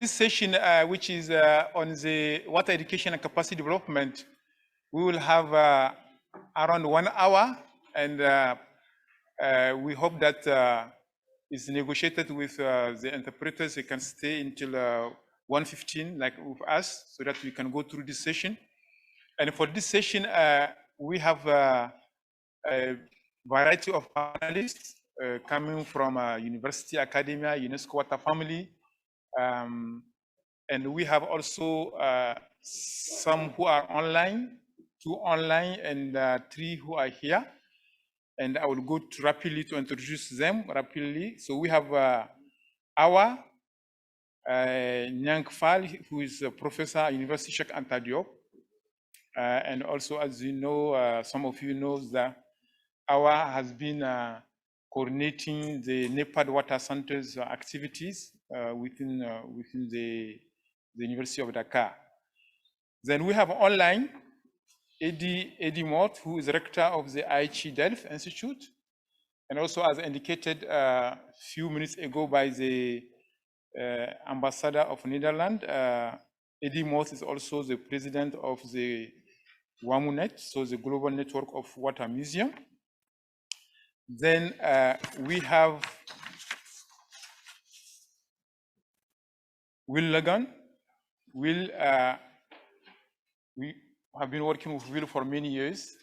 this session, which is on the water education and capacity development, we will have around 1 hour, and we hope that it's negotiated with the interpreters. They can stay until 1:15, like with us, so that we can go through this session. And for this session, we have a variety of panelists coming from university, academia, UNESCO Water Family, and we have also some who are online, 2 online, and 3 who are here. And I will go rapidly to introduce them rapidly. So we have Awa Niang Fall, who is a professor at University Cheikh Anta Diop. And also, as you know, some of you know that Awa has been coordinating the NEPAD Water Center's activities within the University of Dakar. Then we have online Eddy Moors, who is rector of the IHP Delft Institute, and also as indicated a few minutes ago by the ambassador of Netherlands, Eddy Moors is also the president of the WAMUNET, so the Global Network of Water Museum. Then we have Will Logan. Will, we have been working with Will for many years.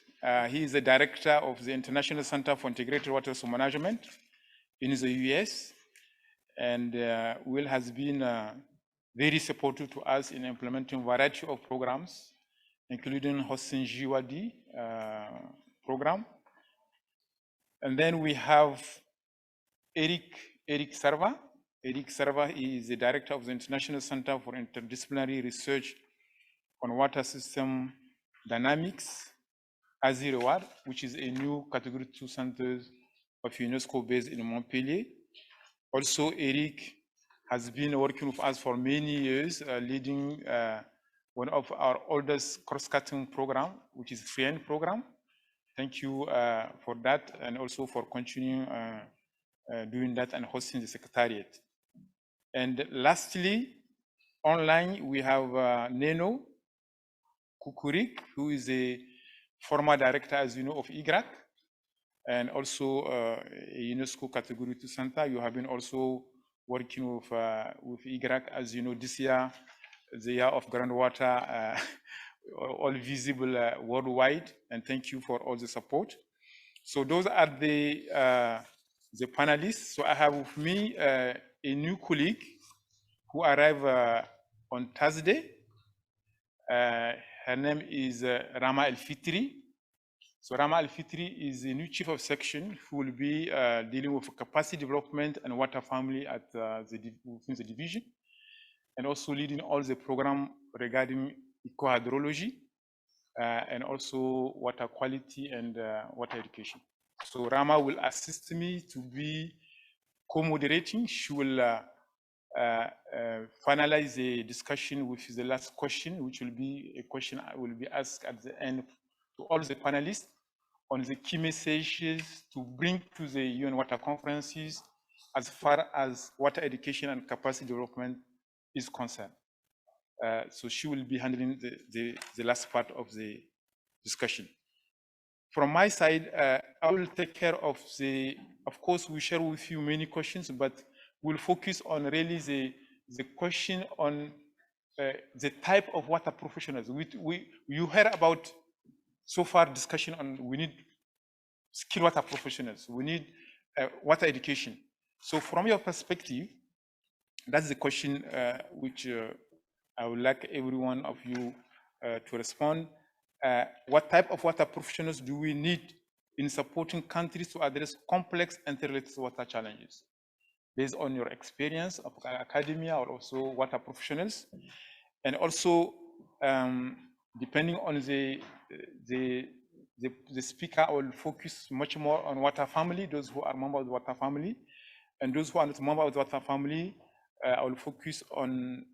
He is the director of the International Center for Integrated Water Resource Management in the US. And Will has been very supportive to us in implementing a variety of programs, including hosting ICIWaRD program. And then we have Eric Servat. Eric Servat is the director of the International Center for Interdisciplinary Research on Water System Dynamics, ICIReWarD, which is a new Category 2 center of UNESCO based in Montpellier. Also, Eric has been working with us for many years, leading one of our oldest cross-cutting program, which is FRIEN program. Thank you for that, and also for continuing doing that and hosting the secretariat. And lastly, online, we have Neno Kukurik, who is a former director, as you know, of IGRAC, and also a UNESCO Category 2 center. You have been also working with IGRAC, as you know, this year, the year of groundwater, all visible worldwide, and thank you for all the support. So those are the panelists. So I have with me a new colleague who arrived on Thursday. Her name is Rama Al-Fitri. So Rama Al-Fitri is the new chief of section who will be dealing with capacity development and water family at within the division, and also leading all the program regarding eco-hydrology and also water quality and water education. So Rama will assist me to be co-moderating. She will finalize the discussion with the last question, which will be a question I will be asked at the end to all the panelists on the key messages to bring to the UN water conferences as far as water education and capacity development is concerned. So she will be handling the last part of the discussion. From my side, I will take care of of course, we share with you many questions, but we'll focus on really the question on the type of water professionals. You heard about so far discussion on we need skilled water professionals, we need water education. So from your perspective, that's the question which I would like every one of you to respond. What type of water professionals do we need in supporting countries to address complex interrelated water challenges? Based on your experience of academia or also water professionals, and also depending on the speaker, I will focus much more on water family, those who are members of the water family, and those who are not members of the water family, I will focus on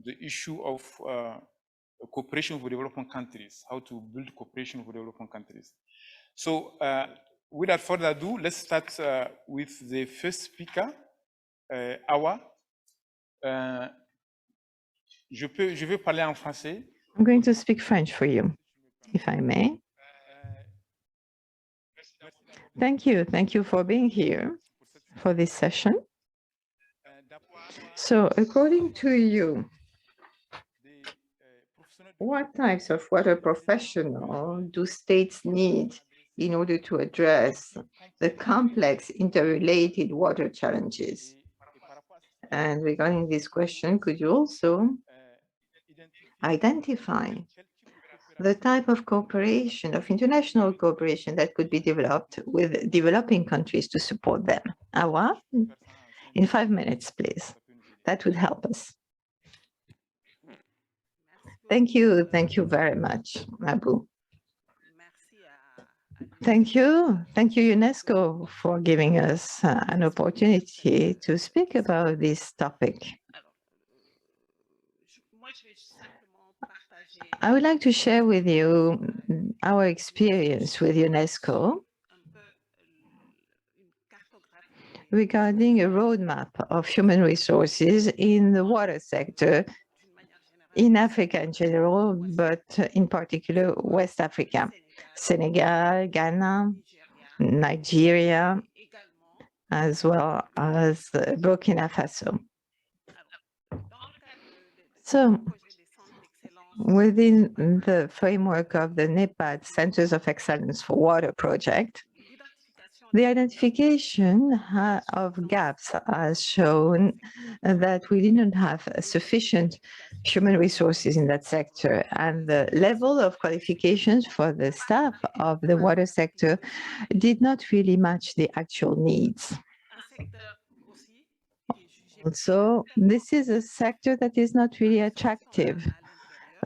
the issue of cooperation with developing countries, how to build cooperation with developing countries. So without further ado, let's start with the first speaker, Awa. Je vais parler en français. I'm going to speak French for you, if I may. Thank you for being here for this session. So according to you, what types of water professional do states need in order to address the complex interrelated water challenges? And regarding this question, could you also identify the type of cooperation, of international cooperation that could be developed with developing countries to support them? Awa, in 5 minutes, please. That would help us. Thank you very much, Abu. Thank you, UNESCO, for giving us an opportunity to speak about this topic. I would like to share with you our experience with UNESCO regarding a roadmap of human resources in the water sector in Africa in general, but in particular West Africa, Senegal, Ghana, Nigeria, as well as Burkina Faso. So, within the framework of the NEPAD Centers of Excellence for Water project, the identification of gaps has shown that we didn't have sufficient human resources in that sector, and the level of qualifications for the staff of the water sector did not really match the actual needs. Also, this is a sector that is not really attractive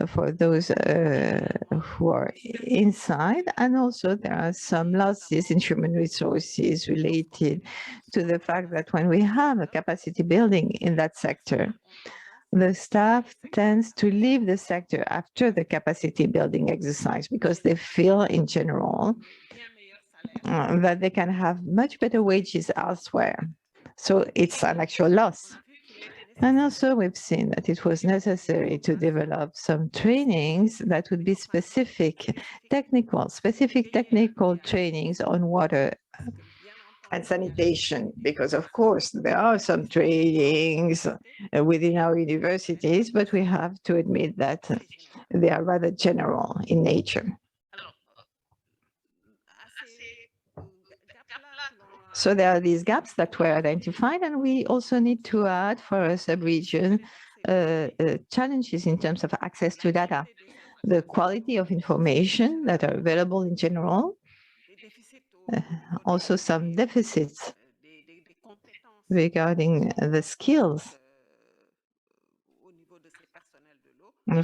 for those who are inside, and also there are some losses in human resources related to the fact that when we have a capacity building in that sector, the staff tends to leave the sector after the capacity building exercise because they feel in general that they can have much better wages elsewhere. So it's an actual loss. And also we've seen that it was necessary to develop some trainings that would be specific technical trainings on water and sanitation, because of course there are some trainings within our universities, but we have to admit that they are rather general in nature. So there are these gaps that were identified, and we also need to add for a sub-region challenges in terms of access to data, the quality of information that are available in general, also some deficits regarding the skills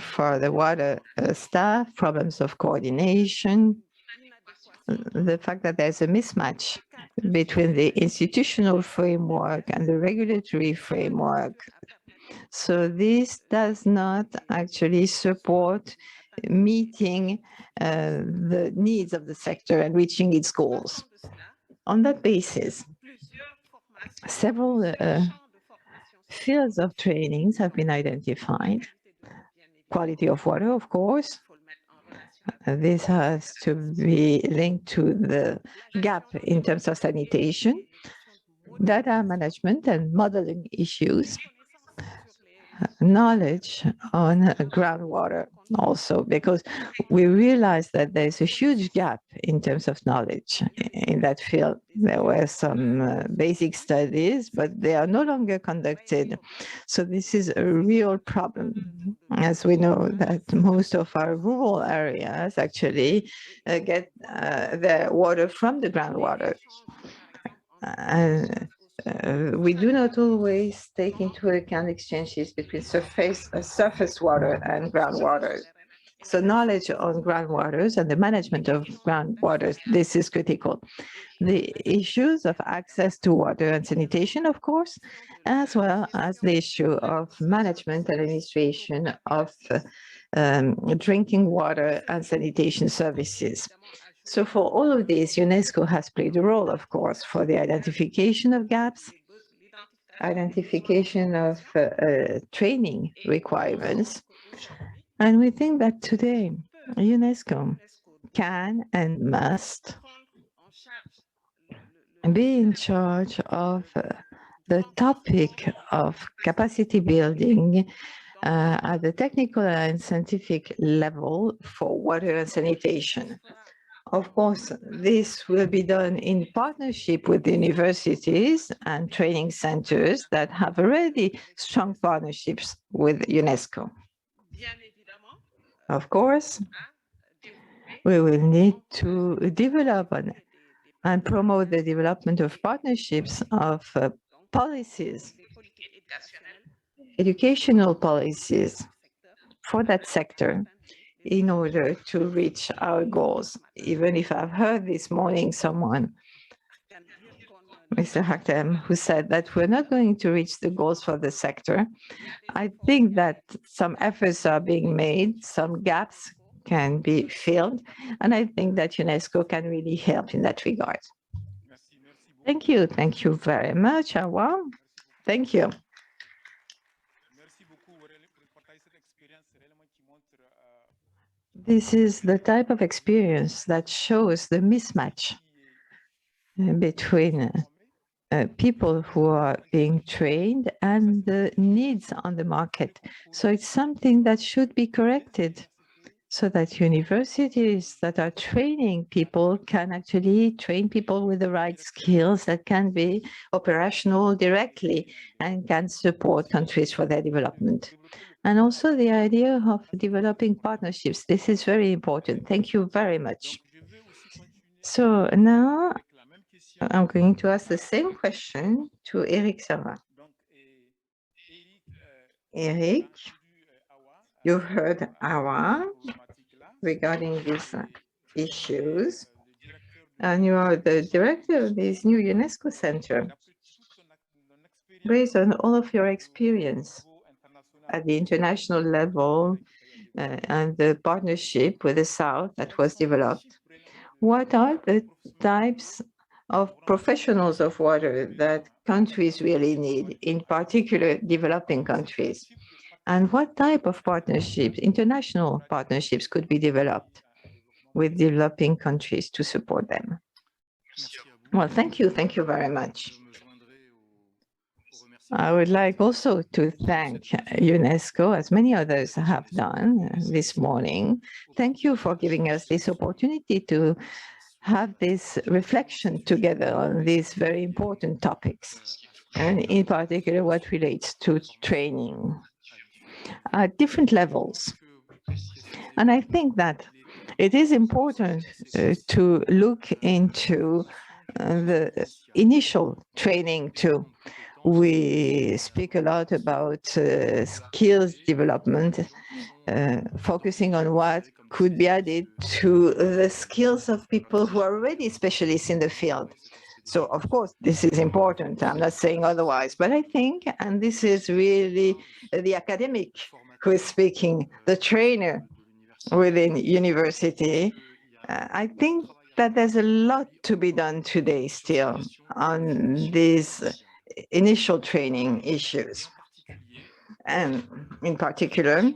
for the water staff, problems of coordination, the fact that there's a mismatch between the institutional framework and the regulatory framework. So this does not actually support meeting the needs of the sector and reaching its goals. On that basis, several fields of trainings have been identified. Quality of water, of course. This has to be linked to the gap in terms of sanitation, data management and modeling issues, knowledge on groundwater also, because we realize that there's a huge gap in terms of knowledge in that field. There were some basic studies, but they are no longer conducted. So this is a real problem, as we know that most of our rural areas actually get their water from the groundwater. We do not always take into account exchanges between surface water and groundwater. So knowledge on groundwaters and the management of groundwaters, this is critical. The issues of access to water and sanitation, of course, as well as the issue of management and administration of drinking water and sanitation services. So for all of these, UNESCO has played a role, of course, for the identification of gaps, identification of training requirements. And we think that today UNESCO can and must be in charge of the topic of capacity building at the technical and scientific level for water and sanitation. Of course, this will be done in partnership with universities and training centers that have already strong partnerships with UNESCO. Of course, we will need to develop and promote the development of partnerships of policies, educational policies for that sector in order to reach our goals. Even if I've heard this morning someone, Mr. Hatem, who said that we're not going to reach the goals for the sector, I think that some efforts are being made, some gaps can be filled, and I think that UNESCO can really help in that regard. Thank you. Thank you very much, Awa. Thank you. This is the type of experience that shows the mismatch between people who are being trained and the needs on the market. So it's something that should be corrected so that universities that are training people can actually train people with the right skills that can be operational directly and can support countries for their development. And also the idea of developing partnerships. This is very important. Thank you very much. So now I'm going to ask the same question to Eric Servat. Eric, you've heard Awa regarding these issues, and you are the director of this new UNESCO center. Based on all of your experience at the international level and the partnership with the South that was developed, what are the types of professionals of water that countries really need, in particular developing countries? And what type of partnerships, international partnerships, could be developed with developing countries to support them? Well, thank you. Thank you very much. I would like also to thank UNESCO, as many others have done this morning. Thank you for giving us this opportunity to have this reflection together on these very important topics, and in particular what relates to training at different levels. And I think that it is important to look into the initial training too. We speak a lot about skills development, focusing on what could be added to the skills of people who are already specialists in the field. So, of course, this is important. I'm not saying otherwise, but I think, and this is really the academic who is speaking, the trainer within university, I think that there's a lot to be done today still on these initial training issues. And in particular,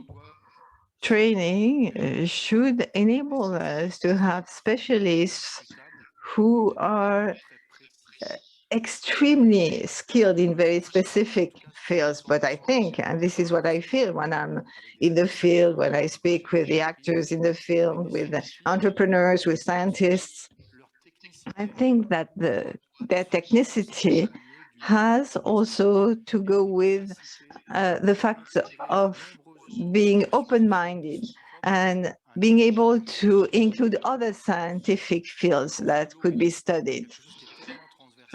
training should enable us to have specialists who are extremely skilled in very specific fields. But I think, and this is what I feel when I'm in the field, when I speak with the actors in the field, with the entrepreneurs, with scientists, I think that their technicity has also to go with the fact of being open-minded and being able to include other scientific fields that could be studied.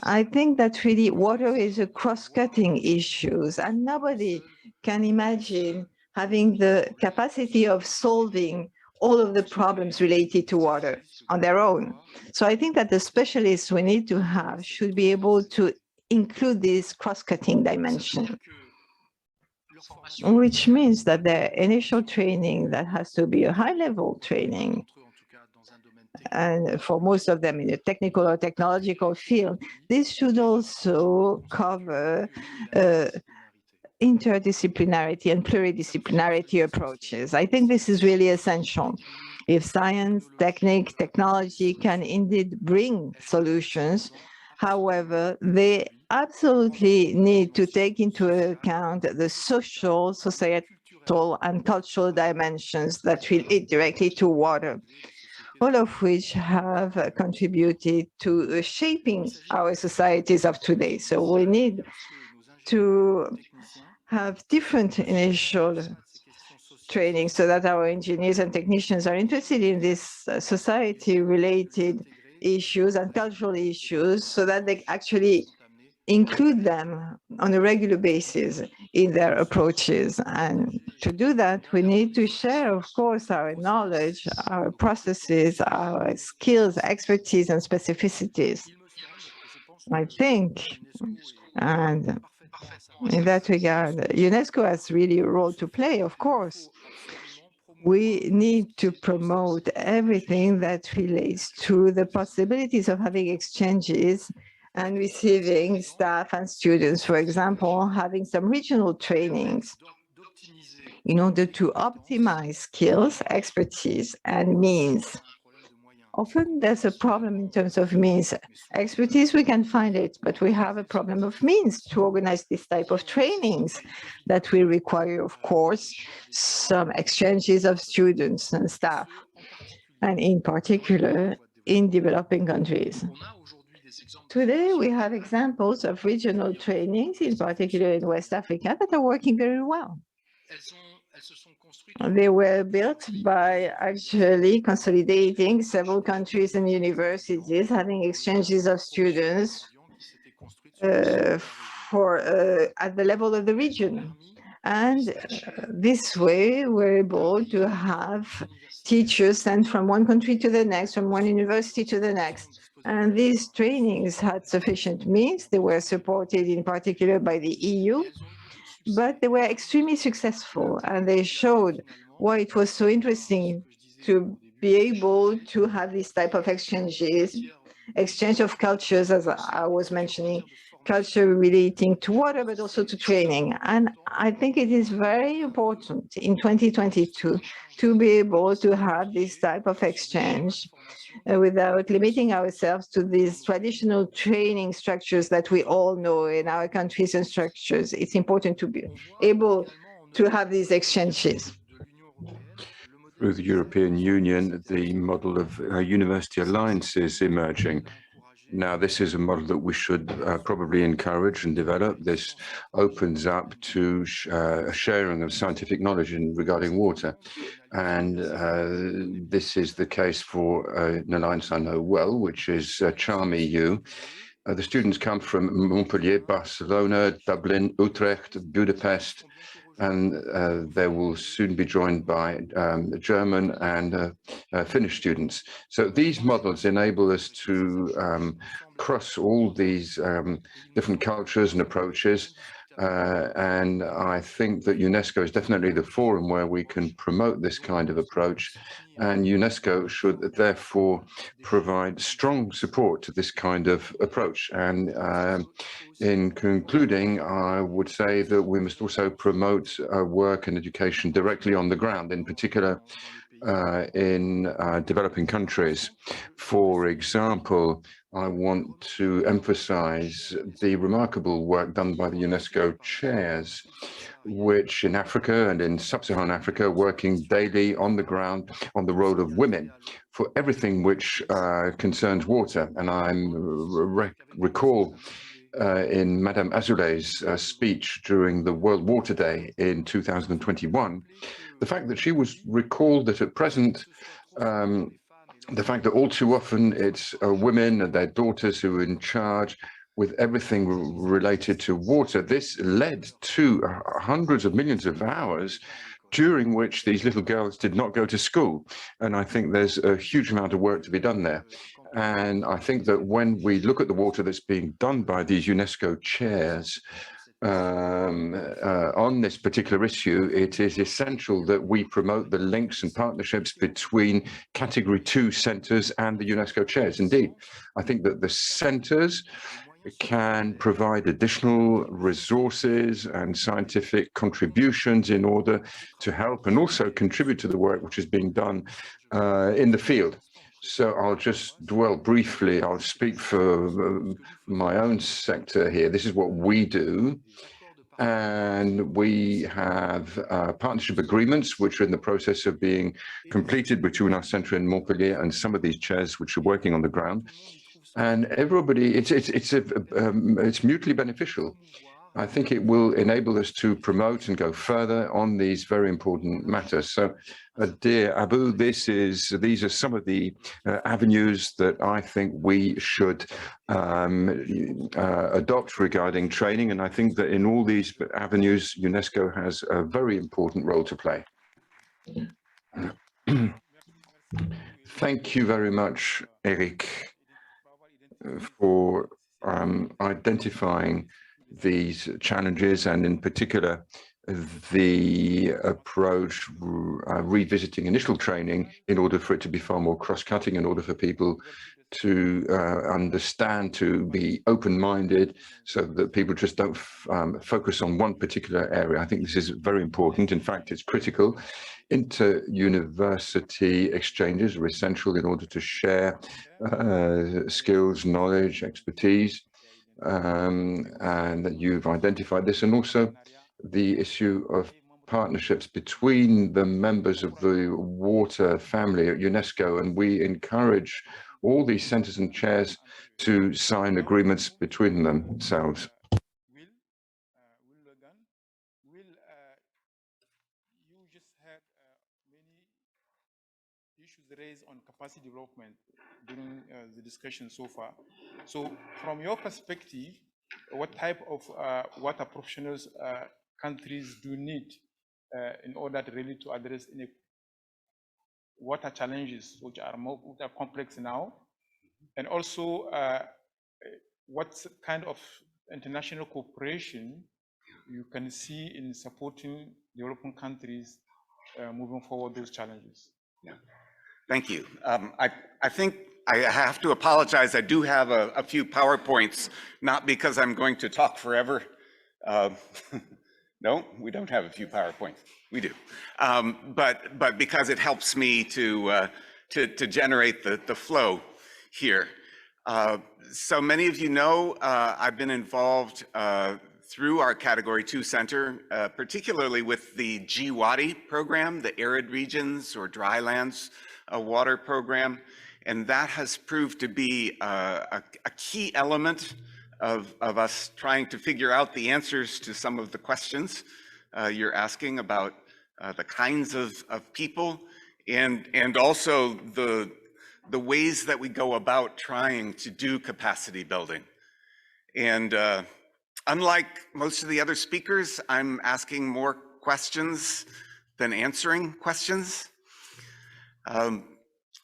I think that really water is a cross-cutting issue, and nobody can imagine having the capacity of solving all of the problems related to water on their own. So I think that the specialists we need to have should be able to include this cross-cutting dimension, which means that the initial training that has to be a high-level training and for most of them in the technical or technological field, this should also cover interdisciplinarity and pluridisciplinarity approaches. I think this is really essential. If science, technology can indeed bring solutions, however, they absolutely need to take into account the social, societal, and cultural dimensions that relate directly to water, all of which have contributed to shaping our societies of today. So we need to have different initial training so that our engineers and technicians are interested in these society-related issues and cultural issues so that they actually include them on a regular basis in their approaches. And to do that, we need to share, of course, our knowledge, our processes, our skills, expertise, and specificities. I think, and in that regard, UNESCO has really a role to play, of course. We need to promote everything that relates to the possibilities of having exchanges and receiving staff and students, for example, having some regional trainings in order to optimize skills, expertise, and means. Often there's a problem in terms of means. Expertise, we can find it, but we have a problem of means to organize this type of trainings that will require, of course, some exchanges of students and staff, and in particular, in developing countries. Today, we have examples of regional trainings, in particular in West Africa, that are working very well. They were built by actually consolidating several countries and universities, having exchanges of students at the level of the region. And this way, we're able to have teachers sent from one country to the next, from one university to the next. And these trainings had sufficient means. They were supported in particular by the EU, but they were extremely successful, and they showed why it was so interesting to be able to have this type of exchanges, exchange of cultures, as I was mentioning, culture relating to water, but also to training. And I think it is very important in 2022 to be able to have this type of exchange without limiting ourselves to these traditional training structures that we all know in our countries and structures. It's important to be able to have these exchanges. Through the European Union, the model of university alliances emerging. Now, this is a model that we should probably encourage and develop. This opens up to a sharing of scientific knowledge regarding water. And this is the case for an alliance I know well, which is Charm EU. The students come from Montpellier, Barcelona, Dublin, Utrecht, Budapest, and they will soon be joined by German and Finnish students. So these models enable us to cross all these different cultures and approaches. And I think that UNESCO is definitely the forum where we can promote this kind of approach. And UNESCO should therefore provide strong support to this kind of approach. And in concluding, I would say that we must also promote work and education directly on the ground, in particular in developing countries. For example, I want to emphasize the remarkable work done by the UNESCO chairs, which in Africa and in sub-Saharan Africa, working daily on the ground on the role of women for everything which concerns water. And I recall in Madame Azouley's speech during the World Water Day in 2021, the fact that she was recalled that at present, the fact that all too often it's women and their daughters who are in charge with everything related to water. This led to hundreds of millions of hours during which these little girls did not go to school. And I think there's a huge amount of work to be done there. And I think that when we look at the water that's being done by these UNESCO chairs, on this particular issue, it is essential that we promote the links and partnerships between Category 2 centres and the UNESCO chairs. Indeed, I think that the centres can provide additional resources and scientific contributions in order to help and also contribute to the work which is being done in the field. So I'll just dwell briefly, I'll speak for my own sector here. This is what we do. And we have partnership agreements which are in the process of being completed between our centre in Montpellier and some of these chairs which are working on the ground. And everybody, it's mutually beneficial. I think it will enable us to promote and go further on these very important matters. So, dear Abu, these are some of the avenues that I think we should adopt regarding training. And I think that in all these avenues, UNESCO has a very important role to play. Thank you very much, Eric, for identifying these challenges, and in particular, the approach revisiting initial training in order for it to be far more cross-cutting, in order for people to understand, to be open-minded, so that people just don't focus on one particular area. I think this is very important. In fact, it's critical. Inter-university exchanges are essential in order to share skills, knowledge, expertise, and that you've identified this, and also the issue of partnerships between the members of the water family at UNESCO, and we encourage all these centres and chairs to sign agreements between themselves. Will Logan, you just had many issues raised on capacity development during the discussion so far. So from your perspective, what type of water professionals countries do need in order to really to address water challenges which are complex now, and also what kind of international cooperation you can see in supporting developing countries moving forward those challenges? Yeah, thank you. I think I have to apologize. I do have a few PowerPoints, not because I'm going to talk forever. No, we don't have a few PowerPoints. We do, but because it helps me to generate the flow here. So many of you know I've been involved through our Category 2 Center, particularly with the GWADI program, the Arid Regions or Drylands Water Program, and that has proved to be a key element of us trying to figure out the answers to some of the questions you're asking about the kinds of people and also the ways that we go about trying to do capacity building. And unlike most of the other speakers, I'm asking more questions than answering questions.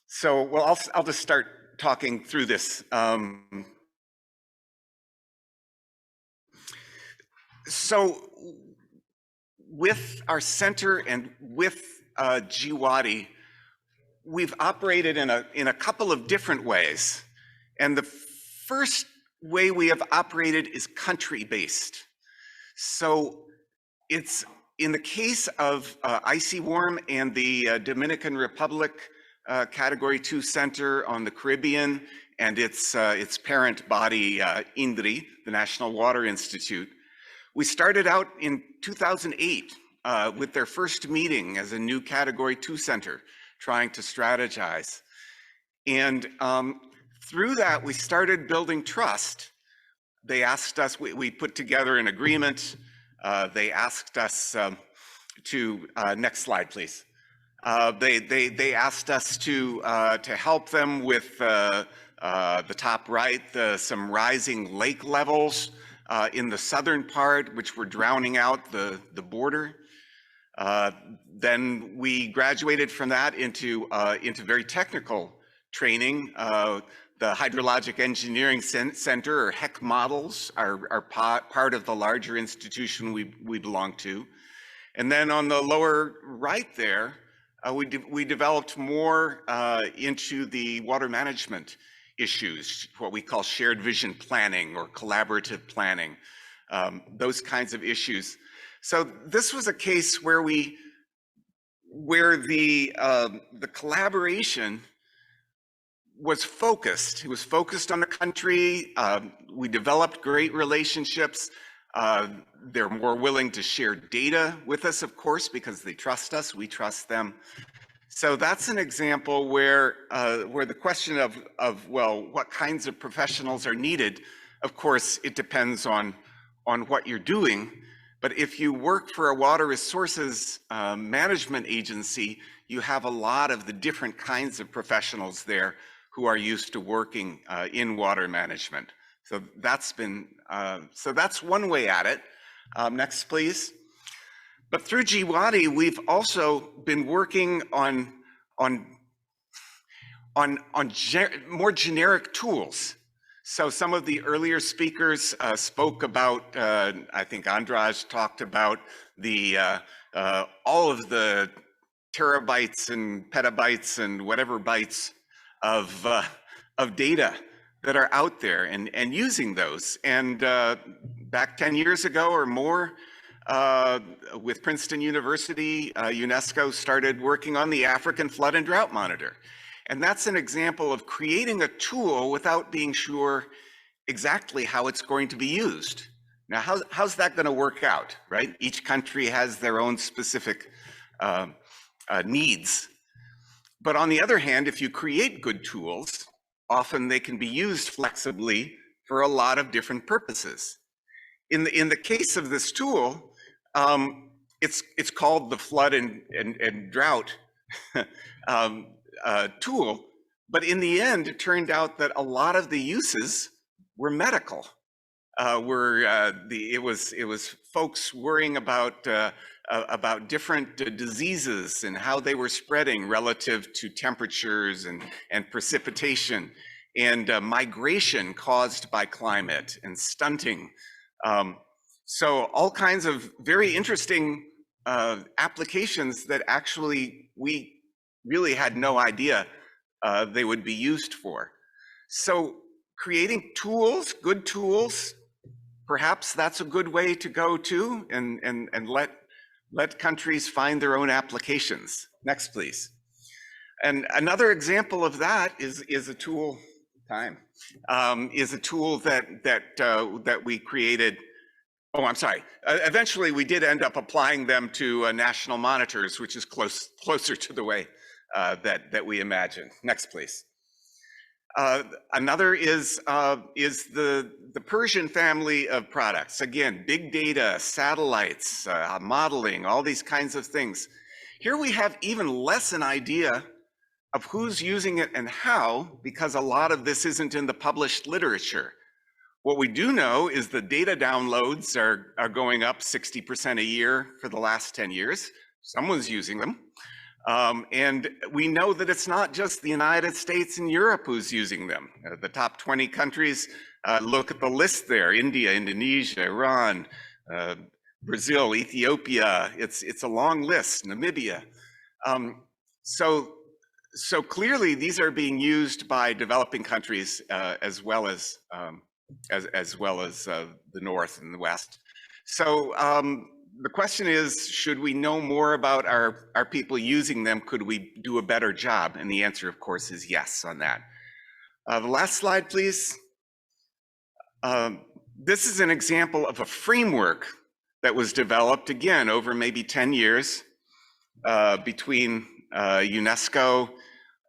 So, well, I'll just start talking through this. So with our center and with GWADI, we've operated in a couple of different ways. And the first way we have operated is country-based. So it's in the case of ICIWaRM and the Dominican Republic Category 2 Center on the Caribbean and its parent body, INDRI, the National Water Institute. We started out in 2008 with their first meeting as a new Category 2 Center, trying to strategize. And through that, we started building trust. They asked us, we put together an agreement. They asked us to, next slide, please. They asked us to help them with the top right, some rising lake levels in the southern part, which were drowning out the border. Then we graduated from that into very technical training. The The Hydrologic Engineering Center, or HEC models, are part of the larger institution we belong to. And then on the lower right there, we developed more into the water management issues, what we call shared vision planning or collaborative planning, those kinds of issues. So this was a case where the collaboration was focused. It was focused on the country. We developed great relationships. They're more willing to share data with us, of course, because they trust us, we trust them. So that's an example where the question of, well, what kinds of professionals are needed, of course, it depends on what you're doing. But if you work for a water resources management agency, you have a lot of the different kinds of professionals there who are used to working in water management. So that's one way at it. Next, please. But through GWADI, we've also been working on more generic tools. So some of the earlier speakers spoke about, I think András talked about all of the terabytes and petabytes and whatever bytes of data that are out there and using those. And back 10 years ago or more, with Princeton University, UNESCO started working on the African Flood and Drought Monitor. And that's an example of creating a tool without being sure exactly how it's going to be used. Now, how's that going to work out, right? Each country has their own specific needs. But on the other hand, if you create good tools, often they can be used flexibly for a lot of different purposes. In the case of this tool, it's called the Flood and Drought tool, but in the end, it turned out that a lot of the uses were medical. It was folks worrying about different diseases and how they were spreading relative to temperatures and precipitation and migration caused by climate and stunting. So all kinds of very interesting applications that actually we really had no idea they would be used for. So creating tools, good tools, perhaps that's a good way to go too, and let countries find their own applications. Next, please. And another example of that is a tool. Is a tool that we created. Oh, I'm sorry. Eventually, we did end up applying them to national monitors, which is closer to the way that we imagine. Next, please. Another is the Persian family of products. Again, big data, satellites, modeling, all these kinds of things. Here we have even less an idea of who's using it and how, because a lot of this isn't in the published literature. What we do know is the data downloads are going up 60% a year for the last 10 years. Someone's using them. And we know that it's not just the United States and Europe who's using them. The top 20 countries, look at the list there: India, Indonesia, Iran, Brazil, Ethiopia. It's a long list, Namibia. So clearly these are being used by developing countries as well as the North and the West. So the question is, should we know more about our people using them? Could we do a better job? And the answer, of course, is yes on that. The last slide, please. This is an example of a framework that was developed, again, over maybe 10 years between UNESCO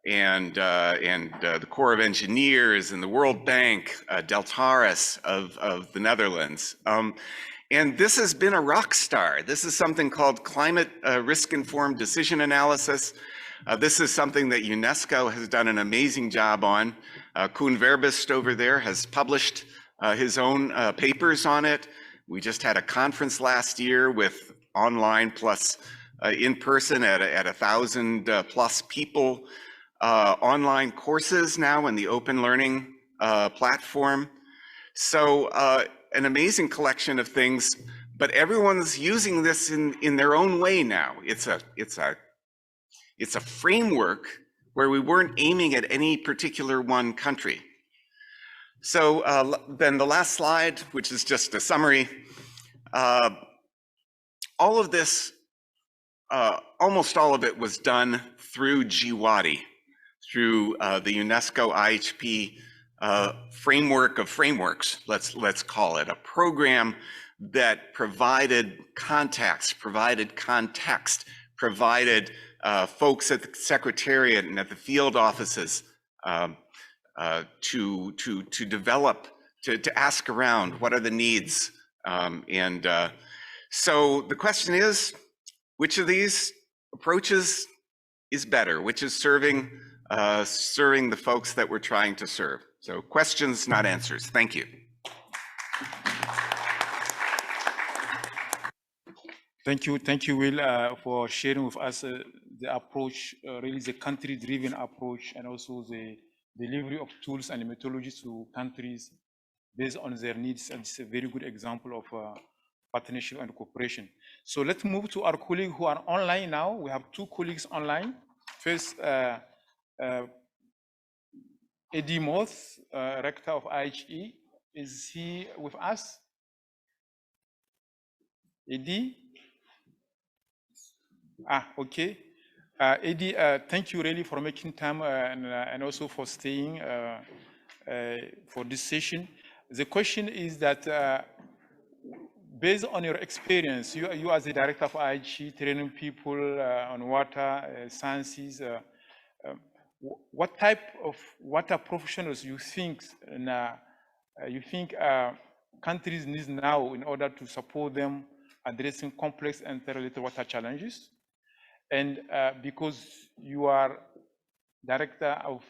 and the Corps of Engineers and the World Bank, Deltaris of the Netherlands. And this has been a rock star. This is something called climate risk-informed decision analysis. This is something that UNESCO has done an amazing job on. Koen Verbist over there has published his own papers on it. We just had a conference last year with online plus in person at 1,000 plus people. online courses now in the open learning platform. So an amazing collection of things, but everyone's using this in their own way now. It's a framework where we weren't aiming at any particular one country. So then the last slide, which is just a summary, all of this, almost all of it was done through GWADI, through the UNESCO IHP framework of frameworks, let's call it, a program that provided contacts, provided context, provided folks at the Secretariat and at the field offices to develop, to ask around what are the needs. So the question is, which of these approaches is better? Which is serving the folks that we're trying to serve? So questions, not answers. Thank you. Thank you, Will, for sharing with us the approach, really the country-driven approach, and also the delivery of tools and methodologies to countries based on their needs. And it's a very good example of partnership and cooperation. So let's move to our colleagues who are online now. We have two colleagues online. First, Eddy Moors, Rector of IHE. Is he with us? Eddy? Okay. Eddy, thank you really for making time and also for staying for this session. The question is that based on your experience, you as the director of IHE, training people on water sciences, what type of water professionals you think countries need now in order to support them addressing complex and interrelated water challenges? And because you are director of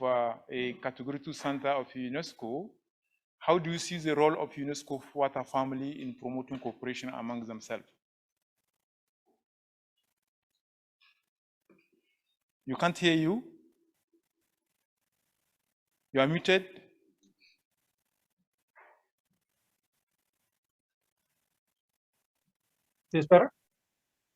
a Category 2 center of UNESCO, how do you see the role of UNESCO water family in promoting cooperation among themselves? You can't hear you. You are muted. Is this better?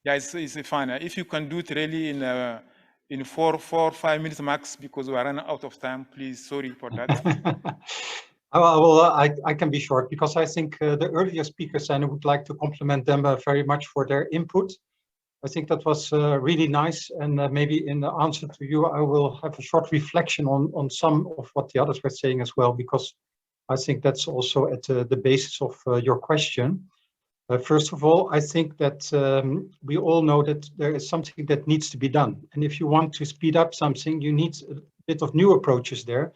Yeah, it's fine. If you can do it really in 4 or 5 minutes max, because we are running out of time, please. Sorry for that. I can be short because I think the earlier speakers, and I would like to compliment them very much for their input. I think that was really nice, and maybe in the answer to you, I will have a short reflection on some of what the others were saying as well, because I think that's also at the basis of your question. First of all, I think that we all know that there is something that needs to be done. And if you want to speed up something, you need a bit of new approaches there.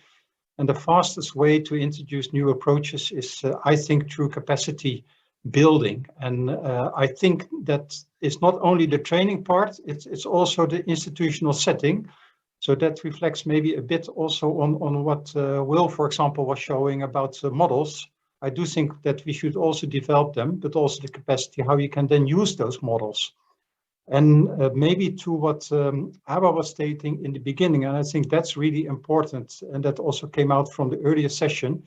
And the fastest way to introduce new approaches is, I think, through capacity building. And I think that it's not only the training part, it's also the institutional setting. So that reflects maybe a bit also on what Will, for example, was showing about models. I do think that we should also develop them, but also the capacity, how you can then use those models. And maybe to what Awa was stating in the beginning, and I think that's really important, and that also came out from the earlier session,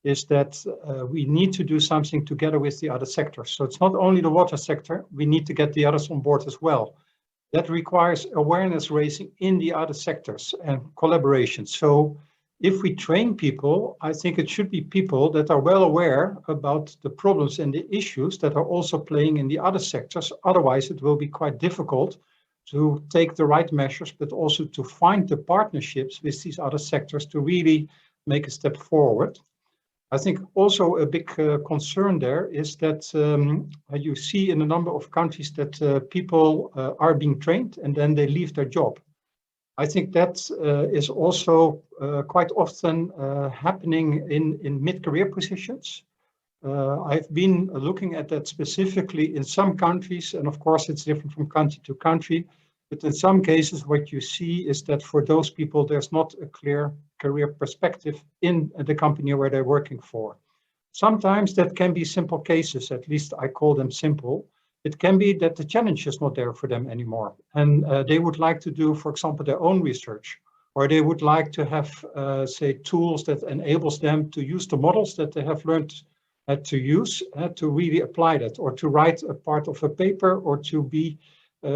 is that we need to do something together with the other sectors. So it's not only the water sector, we need to get the others on board as well. That requires awareness raising in the other sectors and collaboration. So if we train people, I think it should be people that are well aware about the problems and the issues that are also playing in the other sectors. Otherwise, it will be quite difficult to take the right measures, but also to find the partnerships with these other sectors to really make a step forward. I think also a big concern there is that you see in a number of countries that people are being trained and then they leave their job. I think that is also quite often happening in mid-career positions. I've been looking at that specifically in some countries, and of course it's different from country to country, but in some cases what you see is that for those people there's not a clear career perspective in the company where they're working for. Sometimes that can be simple cases, at least I call them simple. It can be that the challenge is not there for them anymore, and they would like to do, for example, their own research, or they would like to have, say, tools that enables them to use the models that they have learned to use, to really apply that, or to write a part of a paper, or to be,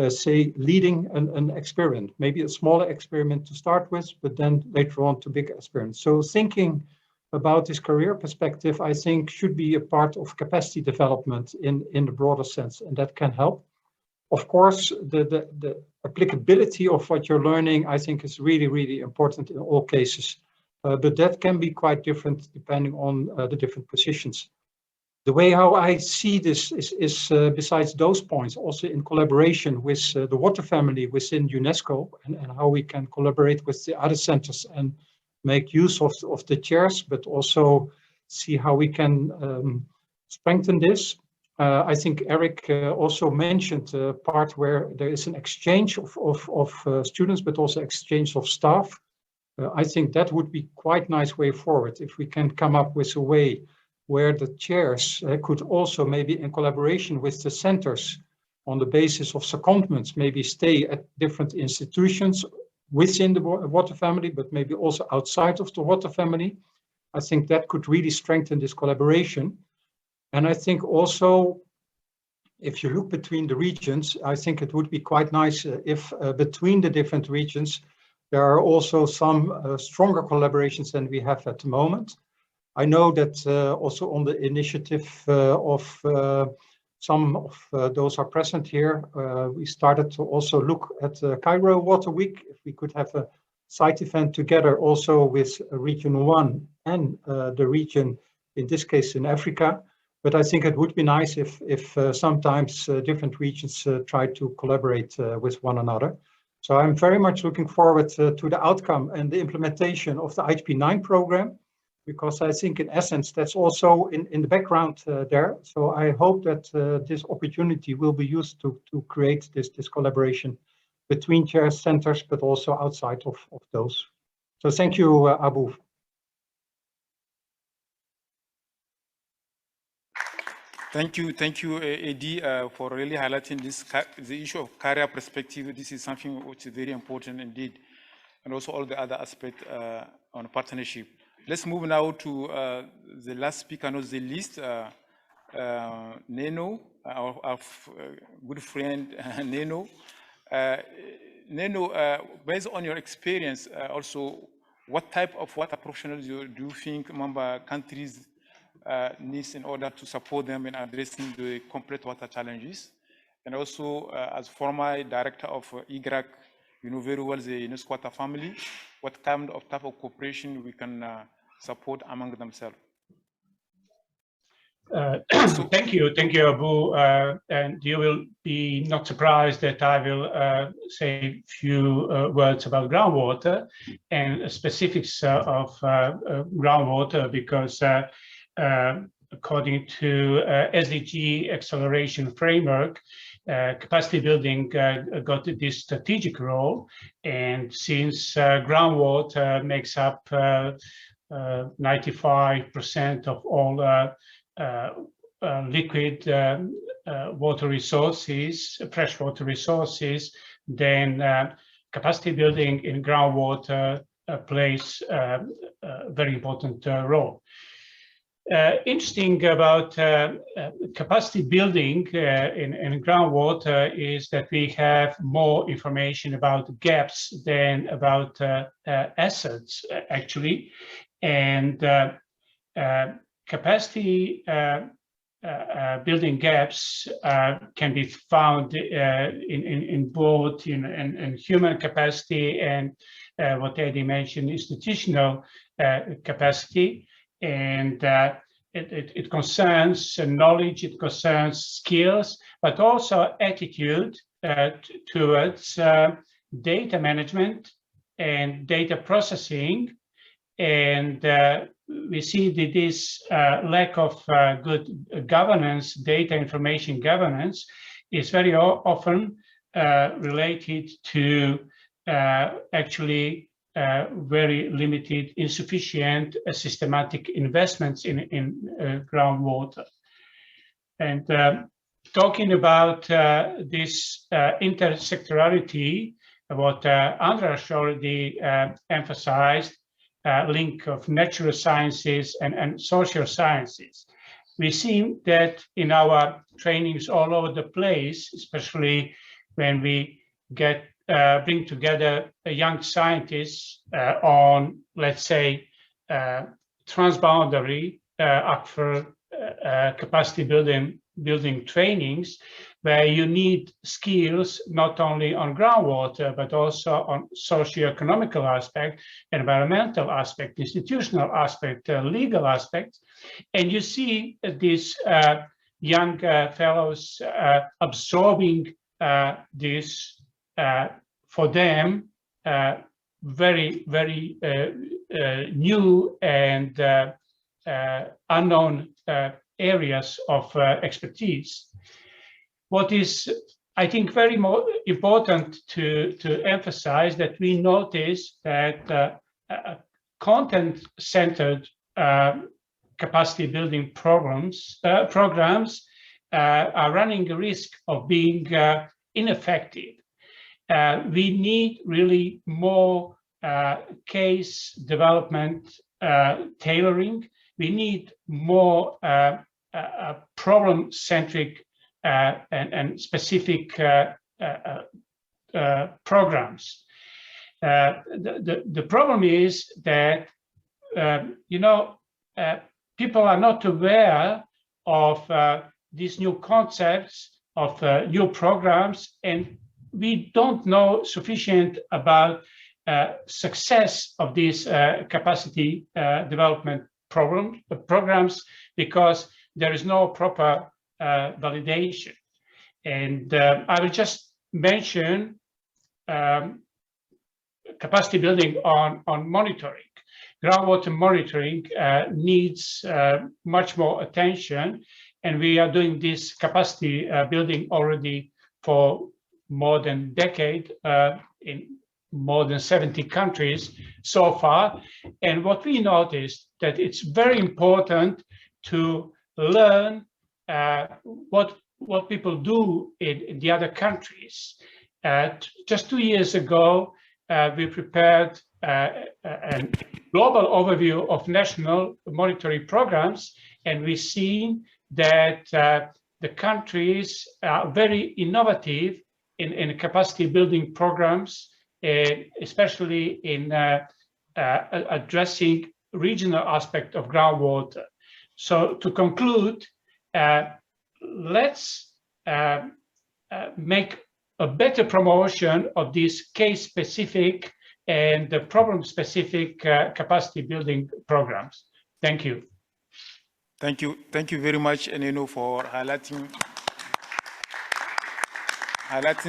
say, leading an experiment, maybe a smaller experiment to start with, but then later on to bigger experiments. So thinking about this career perspective, I think should be a part of capacity development in the broader sense, and that can help. Of course, the applicability of what you're learning, I think, is really, really important in all cases. But that can be quite different depending on the different positions. The way how I see this is besides those points, also in collaboration with the water family within Unesco, and how we can collaborate with the other centers and make use of the chairs, but also see how we can strengthen this. I think Eric also mentioned a part where there is an exchange of students, but also exchange of staff. I think that would be quite nice way forward if we can come up with a way where the chairs could also, maybe in collaboration with the centers on the basis of secondments, maybe stay at different institutions within the water family, but maybe also outside of the water family. I think that could really strengthen this collaboration. And I think also, if you look between the regions, I think it would be quite nice if between the different regions, there are also some stronger collaborations than we have at the moment. I know that also on the initiative of some of those are present here, we started to also look at Cairo Water Week, if we could have a site event together also with Region 1 and the region, in this case in Africa. But I think it would be nice if sometimes different regions try to collaborate with one another. So I'm very much looking forward to the outcome and the implementation of the IHP-IX program, because I think in essence that's also in the background there. So I hope that this opportunity will be used to create this collaboration between chair centers, but also outside of those. So thank you, Abu. Thank you, Eddy, for really highlighting the issue of career perspective. This is something which is very important indeed, and also all the other aspects on partnership. Let's move now to the last speaker, not the least, Neno, our good friend Neno. Neno, based on your experience, also, what type of water professionals do you think member countries needs in order to support them in addressing the complex water challenges? And also, as former director of IGRAC, you know very well the UNESCO water family, what kind of type of cooperation we can support among themselves? Thank you, Abu. And you will be not surprised that I will say a few words about groundwater and specifics of groundwater, because according to SDG acceleration framework, capacity building got this strategic role. And since groundwater makes up 95% of all liquid water resources, freshwater resources, then capacity building in groundwater plays a very important role. Interesting about capacity building in groundwater is that we have more information about gaps than about assets, actually. And capacity building gaps can be found in both in human capacity and what Eddy mentioned, institutional capacity. And it concerns knowledge, it concerns skills, but also attitude towards data management and data processing. And we see that this lack of good governance, data information governance, is very often related to actually very limited, insufficient, systematic investments in groundwater. And talking about this intersectorality, what Andras already emphasized, link of natural sciences and social sciences. We see that in our trainings all over the place, especially when we bring together young scientists on, let's say, transboundary aquifer capacity building trainings, where you need skills not only on groundwater, but also on socio-economical aspect, environmental aspect, institutional aspect, legal aspect. And you see these young fellows absorbing this, for them, very, very new and unknown areas of expertise. What is, I think, very important to emphasize that we notice that content-centered capacity building programs are running a risk of being ineffective. We need really more case development tailoring. We need more problem-centric and specific programs. The problem is that people are not aware of these new concepts, of new programs, and we don't know sufficient about success of these capacity development programs, because there is no proper validation. And I will just mention capacity building on monitoring. Groundwater monitoring needs much more attention, and we are doing this capacity building already for more than a decade in more than 70 countries so far. And what we noticed, that it's very important to learn what people do in the other countries. Just 2 years ago, we prepared a global overview of national monitoring programs, and we've seen that the countries are very innovative in capacity building programs, especially in addressing regional aspect of groundwater. So to conclude, let's make a better promotion of these case-specific and the problem-specific capacity building programs. Thank you. Thank you very much, Eneno, for highlighting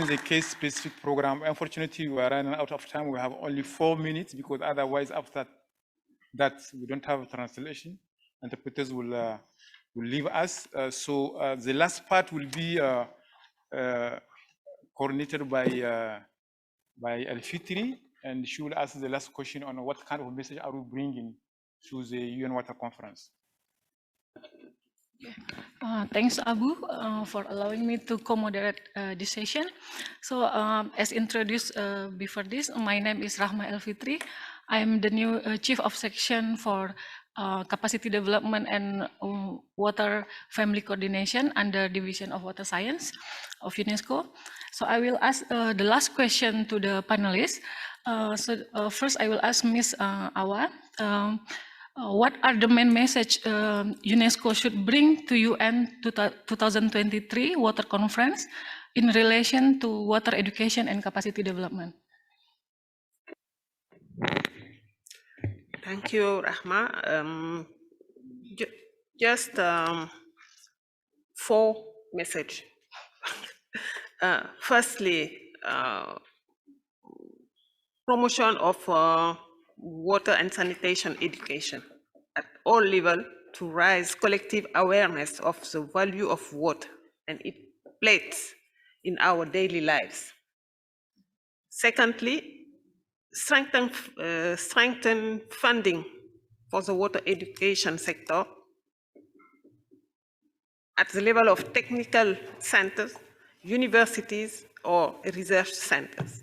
the case-specific program. Unfortunately, we are running out of time. We have only 4 minutes, because otherwise, after that, we don't have a translation. Interpreters will leave us. So the last part will be coordinated by Al-Fitri, and she will ask the last question on what kind of message are we bringing to the UN Water Conference. Thanks, Abu, for allowing me to co-moderate this session. So, as introduced before this, my name is Rahma El-Fitri. I am the new Chief of Section for Capacity Development and Water Family Coordination under Division of Water Science of Unesco. So I will ask the last question to the panelists. First, I will ask Ms. Awa. What are the main message UNESCO should bring to UN 2023 Water Conference in relation to water education and capacity development? Thank you, Rahma. Just 4 messages. Firstly, promotion of water and sanitation education at all levels to raise collective awareness of the value of water and its place in our daily lives. Secondly, strengthen funding for the water education sector at the level of technical centers, universities, or research centers.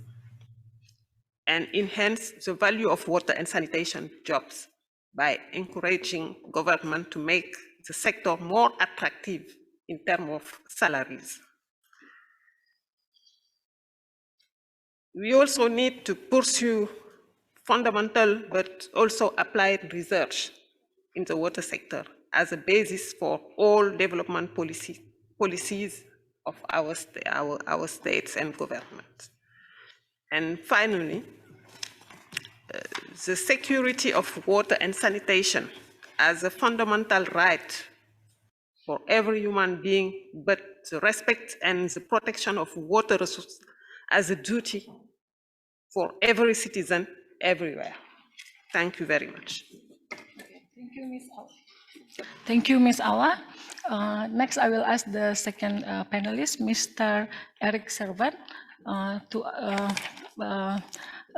and enhance the value of water and sanitation jobs by encouraging government to make the sector more attractive in terms of salaries. We also need to pursue fundamental but also applied research in the water sector as a basis for all development policies of our states and governments. And finally, the security of water and sanitation as a fundamental right for every human being, but the respect and the protection of water resources as a duty for every citizen everywhere. Thank you very much. Thank you, Ms. Awa. Thank you, Ms. Awa. Next, I will ask the second panelist, Mr. Eric Servat, to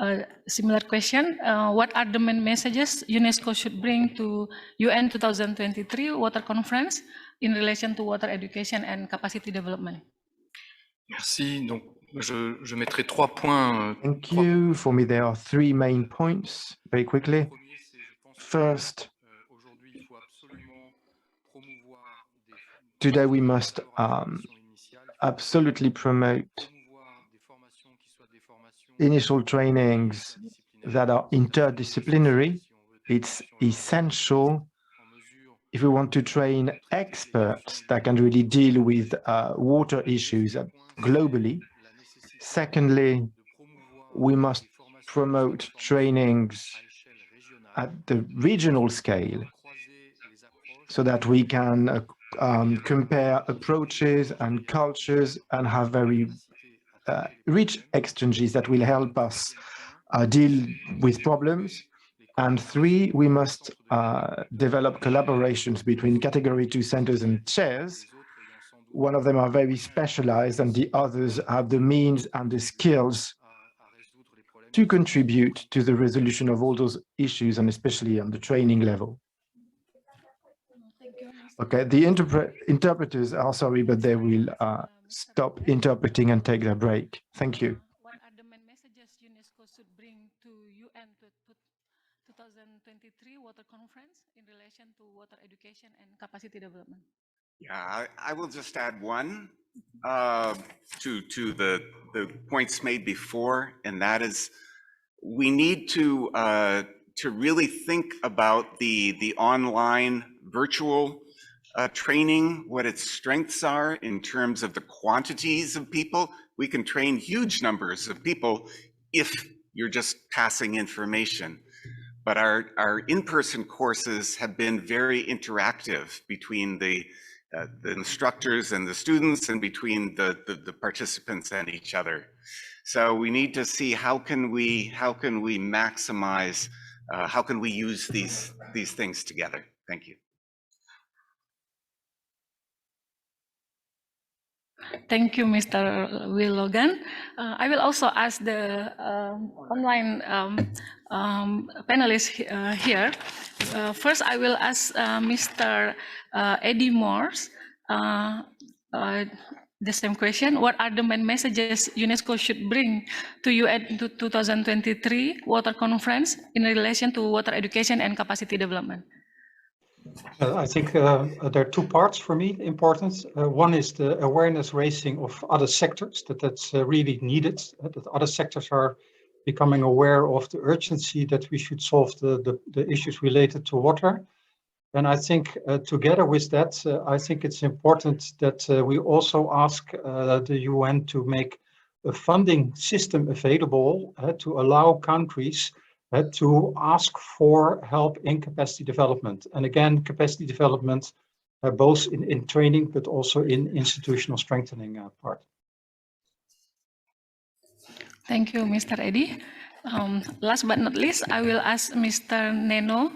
a similar question. What are the main messages UNESCO should bring to UN 2023 Water Conference in relation to water education and capacity development? Merci. Donc, je mettrai 3 points. Thank you. For me, there are 3 main points, very quickly. First, today we must absolutely promote initial trainings that are interdisciplinary. It's essential if we want to train experts that can really deal with water issues globally. Secondly, we must promote trainings at the regional scale so that we can compare approaches and cultures and have very rich exchanges that will help us deal with problems. And 3, we must develop collaborations between Category 2 centers and chairs. One of them are very specialized and the others have the means and the skills to contribute to the resolution of all those issues, and especially on the training level. Okay, the interpreters are sorry, but they will stop interpreting and take their break. Thank you. What are the main messages UNESCO should bring to UN 2023 Water Conference in relation to water education and capacity development? Yeah, I will just add one to the points made before, and that is we need to really think about the online virtual training, what its strengths are in terms of the quantities of people. We can train huge numbers of people if you're just passing information. But our in-person courses have been very interactive between the instructors and the students and between the participants and each other. So we need to see how can we maximize, how can we use these things together. Thank you. Thank you, Mr. Will Logan. I will also ask the online panelists here. First, I will ask Mr. Eddy Moors the same question. What are the main messages UNESCO should bring to UN 2023 Water Conference in relation to water education and capacity development? I think there are 2 parts for me important. One is the awareness raising of other sectors, that's really needed, that other sectors are becoming aware of the urgency that we should solve the issues related to water. And I think together with that, I think it's important that we also ask the UN to make a funding system available to allow countries to ask for help in capacity development. And again, capacity development both in training, but also in institutional strengthening part. Thank you, Mr. Eddy. Last but not least, I will ask Mr. Neno,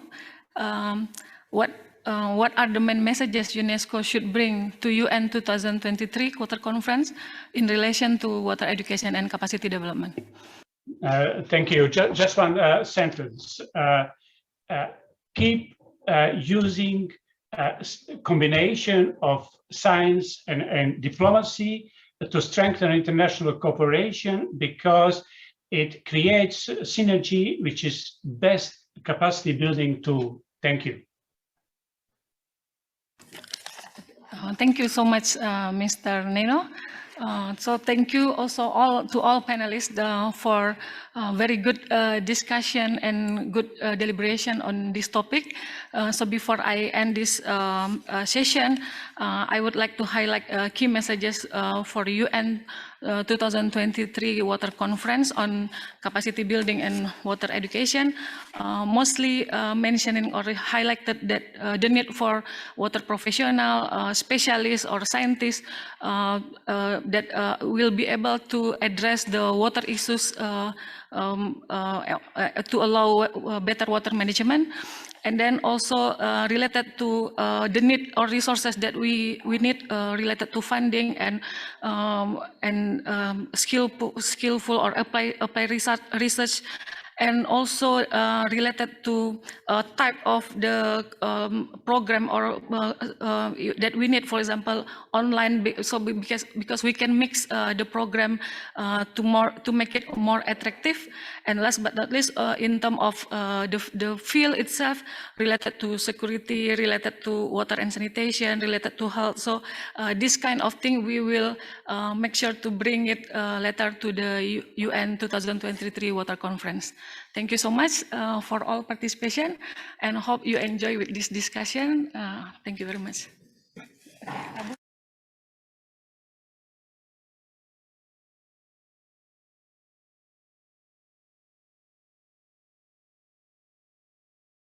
what are the main messages UNESCO should bring to UN 2023 Water Conference in relation to water education and capacity development? Thank you. Just one sentence. Keep using combination of science and diplomacy to strengthen international cooperation, because It creates synergy, which is best capacity building tool. Thank you. Thank you so much, Mr. Neno. So thank you also to all panelists for very good discussion and good deliberation on this topic. So before I end this session, I would like to highlight key messages for UN 2023 Water Conference on Capacity Building and Water Education, mostly mentioning or highlighted that the need for water professional, specialists or scientists that will be able to address the water issues to allow better water management. And then also related to the need or resources that we need related to funding and skillful or apply research, and also related to type of the program or that we need, for example, online. So because we can mix the program to make it more attractive. And last but not least, in terms of the field itself, related to security, related to water and sanitation, related to health. So this kind of thing we will make sure to bring it later to the UN 2023 Water Conference. Thank you so much for all participation, and hope you enjoy with this discussion. Thank you very much.